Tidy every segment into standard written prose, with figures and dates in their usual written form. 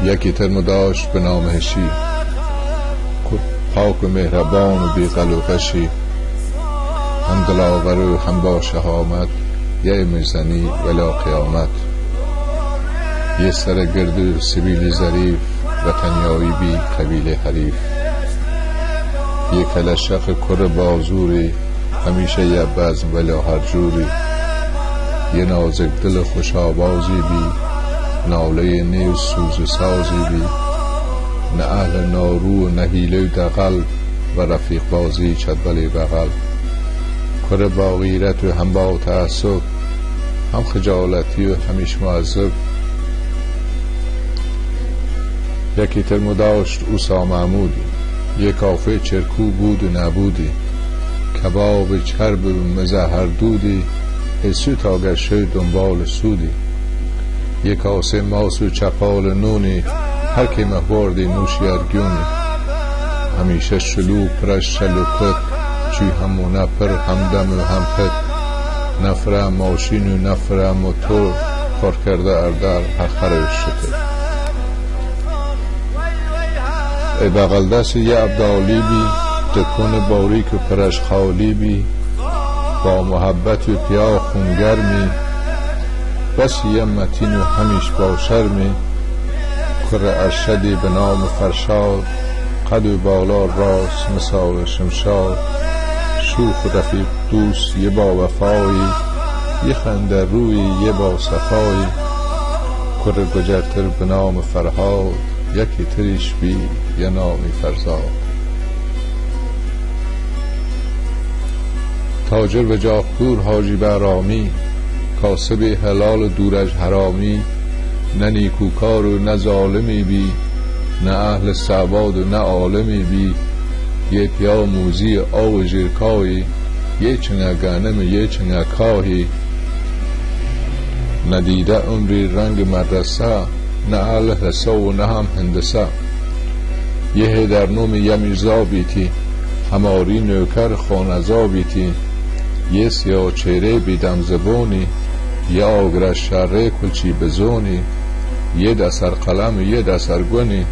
یکی ترم داشت به نام هشی، پاک و مهربان و بیغل و غشی، هم دلاور و هم با شهامت، یه میزنی ولا قیامت. یه سر گرد سبیل ظریف، وطنیایی بی قبیل حریف. یه کلشق کر بازوری، همیشه یه بزم ولا هر جوری. یه نازک دل خوش آوازی بی، ناله نیو سوز سازی بی. نه اهل نارو و نه حیله دغل، و رفیق بازی چدبل بغل. کر با غیرت و هم با تعصب، هم خجالتی و همیش معذب. یکی ترم داشت اوسا محمودی، یک کافه چرکو بود و نبودی. کباب چرب و مزهر دودی، حسو تا گشه دنبال سودی. یک کاسه ماس و چپال نونی، هر که مهواردی نوشی ارگونی. همیشه شلو پرش شلوکت، چی هم و نپر هم دم و هم پت. نفره ماشین و نفره موتور، کار کرده اردر هر خرش شده. ای بغل دست یه عبدالی بی، دکون باریک و پرش خالی بی. با محبت و پیا خونگرمی، بس یه متین و همیش با شرمی. کر ارشدی به نام فرشاد، قد و بالا راست مثال شمشاد. شوخ و رفیق دوست یه با وفایی، یه خنده روی یه با صفایی. کر گجرتر به نام فرهاد، یکی تریش بی یه نامی فرزاد. تاجر به جاخور حاجی برامی، کاسب حلال و دورج حرامی. نه نیکوکار و نه ظالمی بی، نه اهل سواد و نه عالمی بی. یه پیا موزی آو جیرکایی، یه چنه گنم یه چنه کاهی. ندیده عمری رنگ مدرسه، نه اهل حسا و نه هم هندسه. یه در نوم یه میرزا بیتی، هماری نوکر خانزا بیتی. یه سیاه چهره بیدم زبونی، یه آگره شره کلچی بزونی. یه دستر قلم و یه دستر گونی،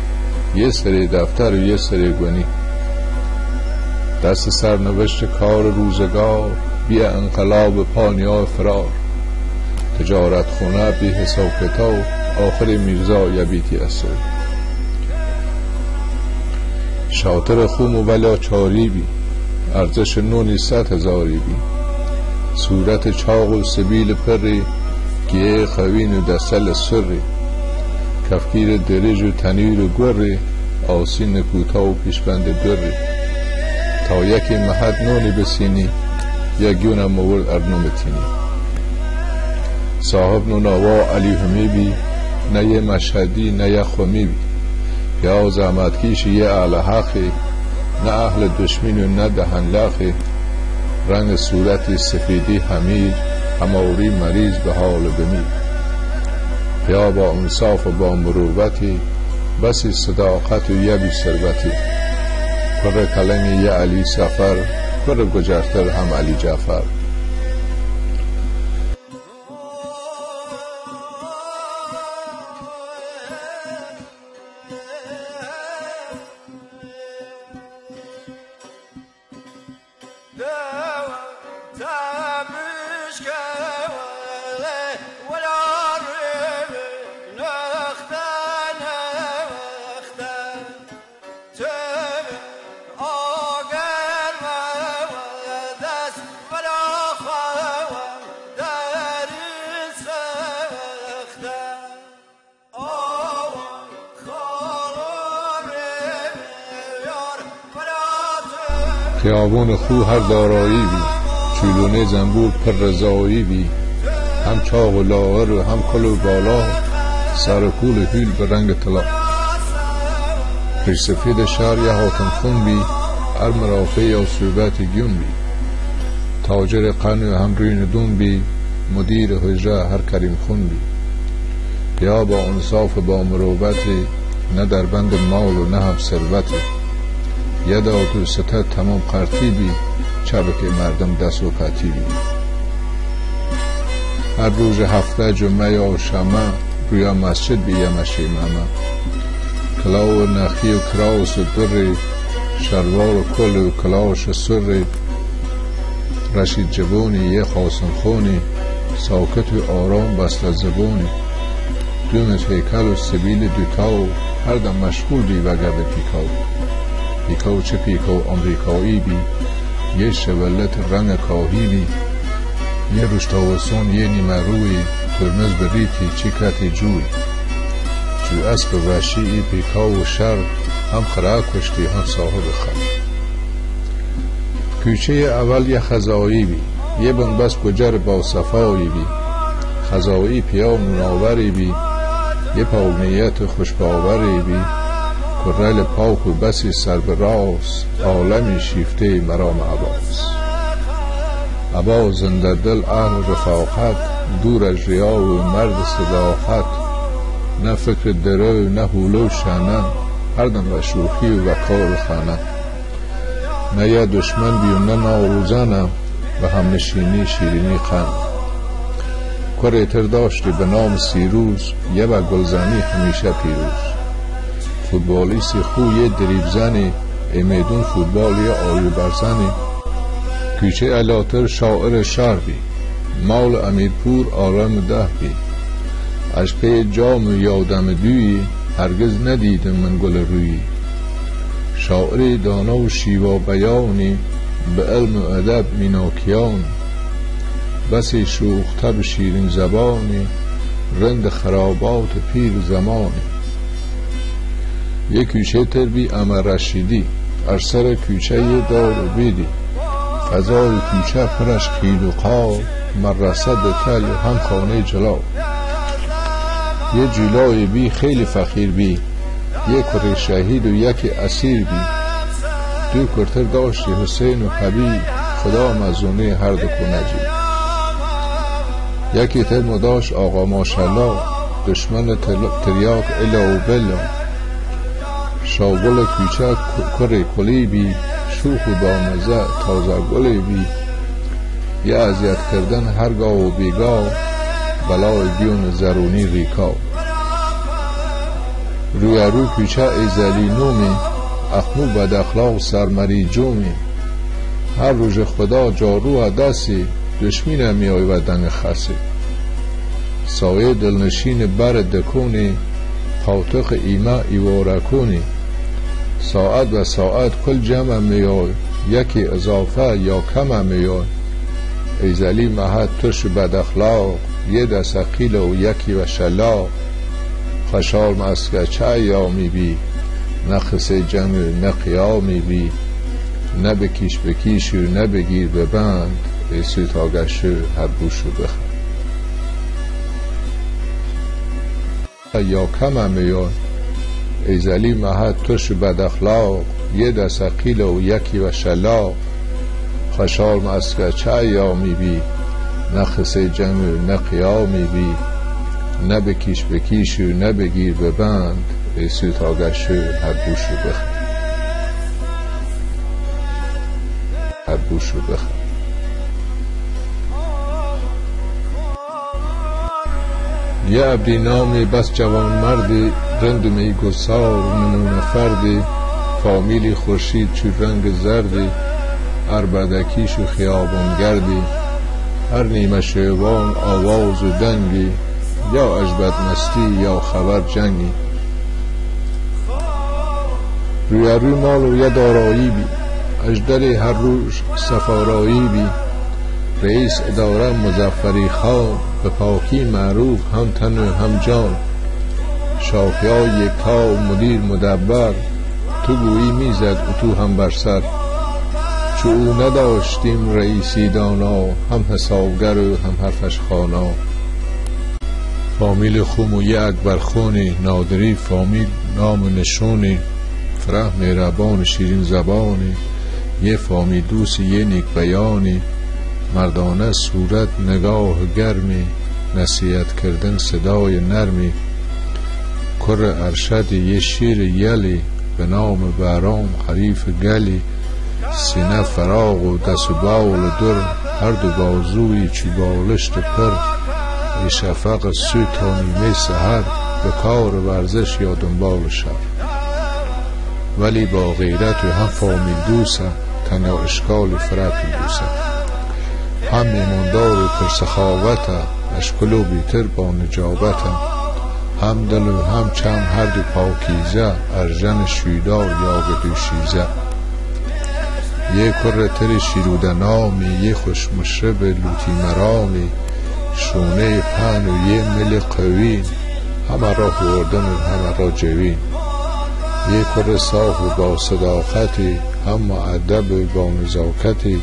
یه سری دفتر و یه سری گونی. دست سرنوشت کار روزگار، بی انقلاب پانیا فرار. تجارت خونه بی حساب کتاب، آخر میرزا یا بیتی اصر. شاطر خوم و ولا چاری بی، ارزش نونی 100,000 بی. صورت چاق و سبیل پری، گیه خوین و دستل سری. کفگیر درج و تنیر و گوری، آسین کوتا و پیشبند دوری. تا یکی محد نونی بسینی، یکیونم مورد ارنوم تینی. صاحب نوناوا علی همی بی، نه یه مشهدی نه یه خمی بی. یا زحمتکیش یه اهل حقی، نه اهل دشمن و نه دهن لخی. رنگ صورتی سفیدی همیر، هماری مریض به حال بمیر. یا با انصاف و با مروتی، بسی صداقت و یه بی ثروتی. کر کلنگ یه علی سفر، کر گجرتر هم علی جعفر. خیابون خو هر دارایی بی، چولونه زنبور پر رضایی بی، هم چاق و لاغر و هم کل و بالا، سر و کول هیل به رنگ طلا. پیش سفید شهر یه حاتم خون بی، هر مرافع یا صوبت گیون بی، تاجر قرن و هم روی ندون بی، مدیر حجره هر کریم خون بی. یا با انصاف و با مروبتی، نه در بند مال و نه هم ثروتی، یه داد و ستت تمام قرطی بی، چبک مردم دست و پتی بی. هر روز هفته جمعه یا شمه، روی مسجد بی یه مشیممه، کلا و نخی و کراس و دری، شلوار و کل و کلاش و سری، رشید جبونی یه خاصم خونی، ساکت و آرام بست زبونی، دونت هیکل و سبیل دوتاو، هر دم مشغول بی و گرد پیکاو. پیکاو چه پیکاو امریکایی بی، یه شولت رنگ کاهی بی، یه رشتاوسون یه نیمه روی، ترمز بریتی چیکتی جوی. جو اسب وحشی پیکاو و شر، هم خرا کشتی هم صاحب خر. کوچه اول یه خزایی بی، یه بنبست گجر با صفایی بی، خزایی پیا مناوری بی، یه پاونیت خوشباوری بی، کرل پاک و بسی سر براس، عالمی شیفته مرام عباس. عباس زنده دل اهل رفاقت، دور از ریا و مرد صداقت، نه فکر دره و نه حوله و شنه، هر دم و شوخی و کار و خانه. نه یه دشمن بی و نه ناروزنه، و هم نشینی شیرینی خن. کره تر داشتی به نام سیروز، یه با گلزنی همیشه پیروز. فوتبالیستی خو یه دریب زنی، امیدون فوتبال یه آیو برزنی. کوچه علاتر شاعر شهر بی، مال امیرپور آرام ده بی، از پی جام یادم دوی، هرگز ندیدم من گل روی. شاعر دانا و شیوا بیانی، به علم و ادب میناکیان، بسی شوختر و شیرین زبانی، رند خرابات پیر زمانی. یک کوچه تر بی امر رشیدی، از سر کوچه یه دار بیدی، فضای کوچه پرش خیل و قاب، مدرسه دتل و هم خانه جلاب. یه جولای بی خیلی فخیر بی، یک کره شهید و یک اسیر بی، دو کرتر داشتی حسین و حبیب، خدا مزونه هر دو کنجی. یکی تر مداش آقا ماشالله، دشمن تریاک الا و بلا. شاگل کوچه کره کلی بی، شوخ و بامزه تازه گلی بی، یه اذیت کردن هرگاه و بیگاه، بلای دیون زرونی ریکا. روی رو کوچه ایزلی نومی، اخمو بد اخلاق سرمری جومی. هر روز خدا جارو دستی، دشمین می آی و دنگ خسی. سایه دلنشین بر دکونی، پاتق ایمه ایوارکونی. ساعت و ساعت کل جمع می آی، یکی اضافه یا کم می آی. ایزلی محد ترش بد اخلاق، یه دست قیل و یکی و شلاق. خشار مسکه چه ایامی بی، نه خسه جمع نه قیامی بی، نه بکیش و نه بگیر ببند، ای سوی تاگشو هر بوشو بخند. یا کم میان ایزلی محد ترش بد اخلاق، یه دست قیل و یکی و شلاق. خشار مسکه چه ایامی بی، نه خسه جمع نه قیامی بی، نه بکیش و نه بگیر ببند، ای سوی تاگشو هر بوشو بخند. هر بوشو بخند. یه عبدی نامی بس جوان مردی، رند و میگسار نمونه فردی. فامیلی خورشید چو رنگ زردی، عربدکیش و خیابان گردی. هر نیمه شیوان آواز و دنگی، یا عجبت مستی یا خبر جنگی. روی مال و یه دارایی بی، اجدر هر روز سفارایی بی. رئیس اداره مظفری خان، به پاکی معروف هم تن و هم جان. شاخیا یکتا و مدیر مدبر، تو گویی میزد و تو هم بر سر. چو او نداشتیم رئیسی دانا، هم حسابگر و هم حرفش خوانا. فامیل خومویه اکبرخونی، نادری فامیل نام نشونی. فرح مهربان شیرین زبانی، یه فامیل دوست یه نیک بیانی. مردانه صورت نگاه گرمی، نصیحت کردن صدای نرمی. کر ارشد یه شیر یلی، به نام برام حریف گلی. سینه فراغ و دست و بال در، هر دو بازوی چی بالشت پر. ای شفق سوی تا نیمه سحر، به کار ورزش یا دنبال شهر. ولی با غیرت و هم فامیل دوسم، تنها اشکال فرق دوسم. هم ایماندار و پرسخاوتم، اشکال و بیتر با نجابتم. هم دل و هم چم هر دو پاکیزه، ارژن شویدار یا بدوشیزه. یه کره تر شیروده نامی، یه خوش مشرب لوتی مرامی. شونه پن و یه مل قوین، همه را خوردن و همه را جوین. یه کره صاف و با صداقتی، هم معدب و با نزاکتی.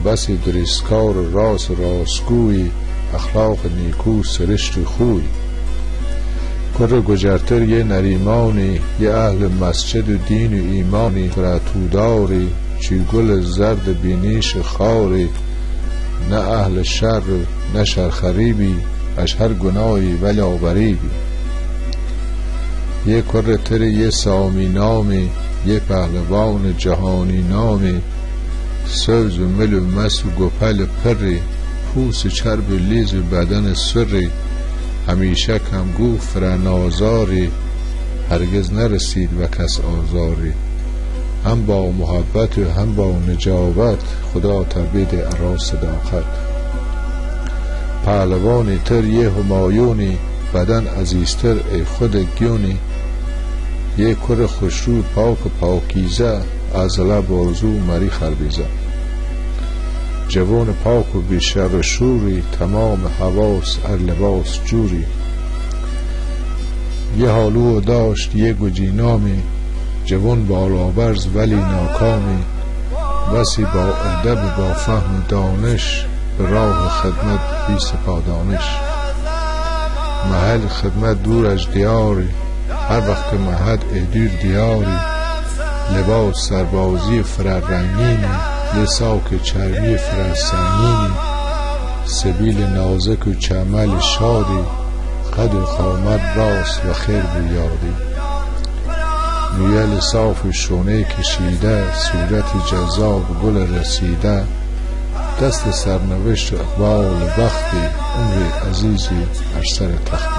بسی دریسکار و راس راستگویی، اخلاق نیکو سرشت و خوی. کره گجرتر یه نریمانی، یه اهل مسجد و دین و ایمانی. فراتوداری چی گل زرد بینیش خاری. نه اهل شر نه شرخریبی، اش هر گناهی ولی آوریبی. یه کره تر یه سامی نامی، یه پهلوان جهانی نامی. سوز و مل و مس و گپل پری، پوست چرب و لیز و بدن سری. همیشه کمگو فرنازاری، هرگز نرسید و کس آزاری. هم با محبت و هم با نجابت، خدا تربید ارا صداقت. پهلوانی تر یه همایونی، بدن عزیزتر ای خود گیونی. یه کر خوشرو پاک و پاکیزه، عضله بازو مری خربیزه. جوان پاک و بیشتر و شوری، تمام حواس ار لباس جوری. یه حالو داشت یه گجینامی، جوان بالابرز ولی ناکامی. بسی با ادب با فهم دانش، به راه خدمت بی سپادانش. محل خدمت دور از دیاری، هر وقت مهد ایدیر دیاری. لباس سربازی فرر رنگینی، یه ساک چرمی فرر سنگینی. سبیل نازک و چمل شادی، قد و قامت راست و خیر بیادی. مویل صاف و شونه کشیده، صورت جذاب گل رسیده. دست سرنوشت اقبال بختی، عمر عزیزی بر سر تختی.